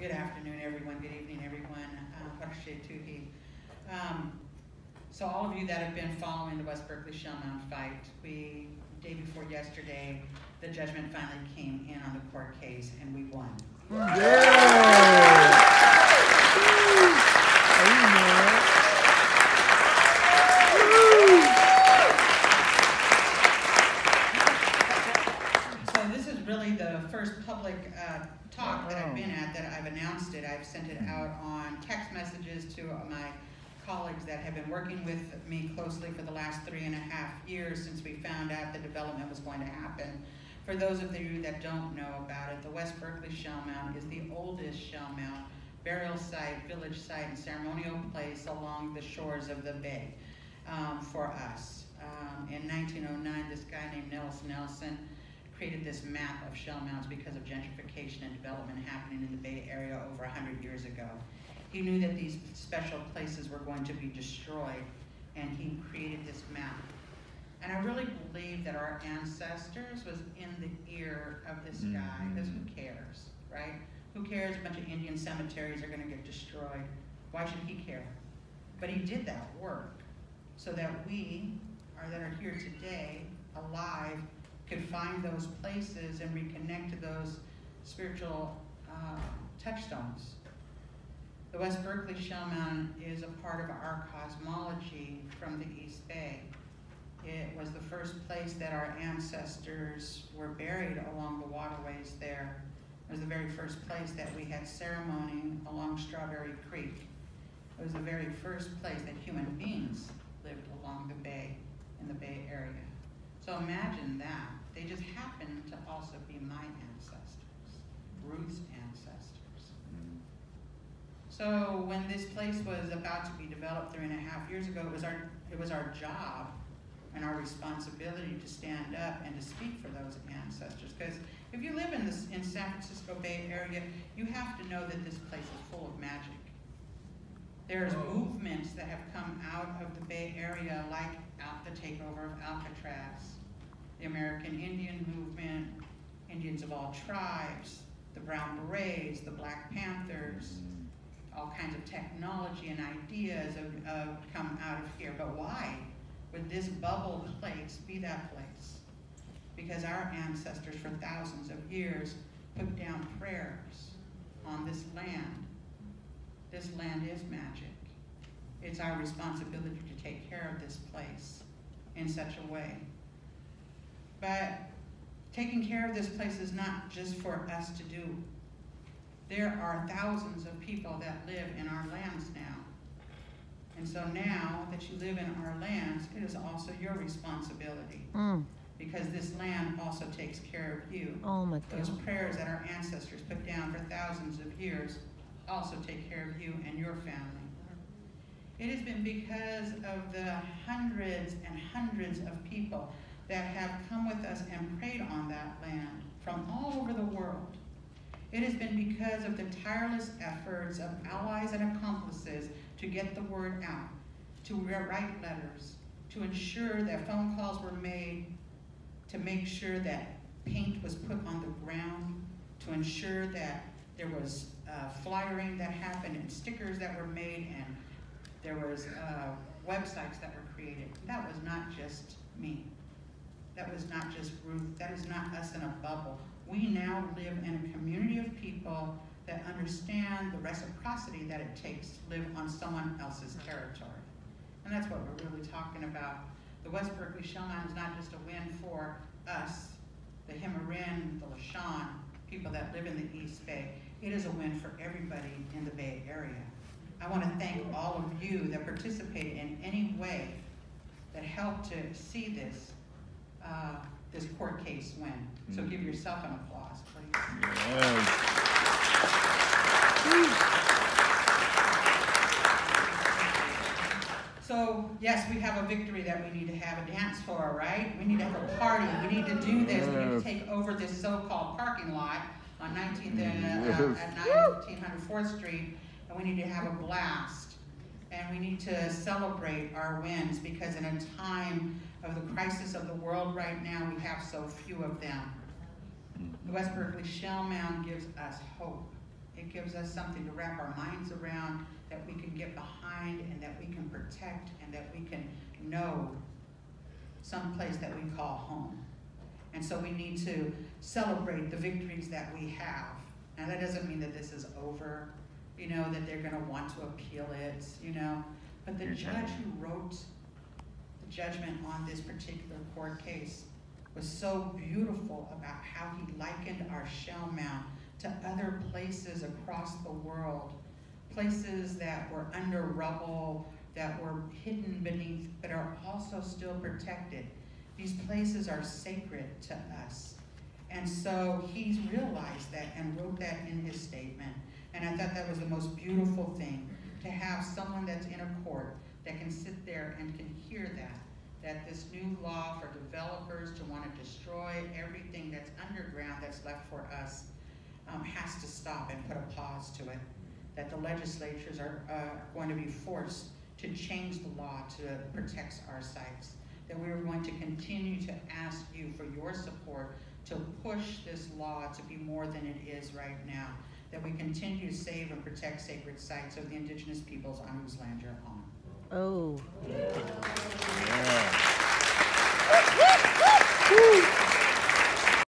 Good afternoon, everyone. Good evening, everyone. So all of you that have been following the West Berkeley shellmound fight, day before yesterday, the judgment finally came in on the court case, and we won. So this is really the first public talk that I've been at that I've announced it. I've sent it out on text messages to my colleagues that have been working with me closely for the last 3.5 years since we found out the development was going to happen. For those of you that don't know about it, the West Berkeley shellmound is the oldest shellmound burial site, village site, and ceremonial place along the shores of the bay for us. In 1909, this guy named Nelson created this map of shellmounds because of gentrification and development happening in the Bay Area over 100 years ago. He knew that these special places were going to be destroyed, and he created this map. And I really believe that our ancestors was in the ear of this guy, because who cares, right? Who cares? A bunch of Indian cemeteries are going to get destroyed. Why should he care? But he did that work so that we that are here today, alive, could find those places and reconnect to those spiritual touchstones. The West Berkeley shellmound is a part of our cosmology from the East Bay. It was the first place that our ancestors were buried along the waterways there. It was the very first place that we had ceremony along Strawberry Creek. It was the very first place that human beings lived along the bay, in the Bay Area. So imagine that. They just happen to also be my ancestors, Ruth's ancestors. So when this place was about to be developed 3.5 years ago, it was our job and our responsibility to stand up and to speak for those ancestors. Because if you live in San Francisco Bay Area, you have to know that this place is full of magic. There's movements that have come out of the Bay Area, like the takeover of Alcatraz, the American Indian movement, Indians of all tribes, the Brown Berets, the Black Panthers, all kinds of technology and ideas have come out of here. But why would this bubble place be that place? Because our ancestors for thousands of years put down prayers on this land. This land is magic. It's our responsibility to take care of this place in such a way. But taking care of this place is not just for us to do. There are thousands of people that live in our lands now. And so now that you live in our lands, it is also your responsibility. Because this land also takes care of you. Oh my God. Those prayers that our ancestors put down for thousands of years also take care of you and your family. It has been because of the hundreds and hundreds of people that have come with us and prayed on that land from all over the world. It has been because of the tireless efforts of allies and accomplices to get the word out, to write letters, to ensure that phone calls were made, to make sure that paint was put on the ground, to ensure that there was flyering that happened and stickers that were made, and there was websites that were created. That was not just me. That was not just Ruth. That is not us in a bubble. We now live in a community of people that understand the reciprocity that it takes to live on someone else's territory. And that's what we're really talking about. The West Berkeley shellmound is not just a win for us, the Himmarin, the Lashawn, people that live in the East Bay. It is a win for everybody in the Bay Area. I want to thank all of you that participated in any way that helped to see this court case win. So give yourself an applause, please. So, yes, we have a victory that we need to have a dance for, right? We need to have a party. We need to do this. We need to take over this so-called parking lot on 19th and at 1904th Street, and we need to have a blast. And we need to celebrate our wins, because in a time of the crisis of the world right now, we have so few of them. The West Berkeley shellmound gives us hope. It gives us something to wrap our minds around, that we can get behind, and that we can protect, and that we can know some place that we call home. And so we need to celebrate the victories that we have. Now that doesn't mean that this is over, you know, that they're going to want to appeal it, you know. But the judge who wrote the judgment on this particular court case was so beautiful about how he likened our shell mound to other places across the world, places that were under rubble, that were hidden beneath, but are also still protected. These places are sacred to us. And so he's realized that and wrote that in his statement. And I thought that was the most beautiful thing, to have someone that's in a court that can sit there and can hear that this new law for developers to want to destroy everything that's underground that's left for us has to stop and put a pause to it. That the legislatures are going to be forced to change the law to protect our sites. That we are going to continue to ask you for your support to push this law to be more than it is right now. That we continue to save and protect sacred sites of the indigenous peoples on whose land you're on. Oh. Yeah.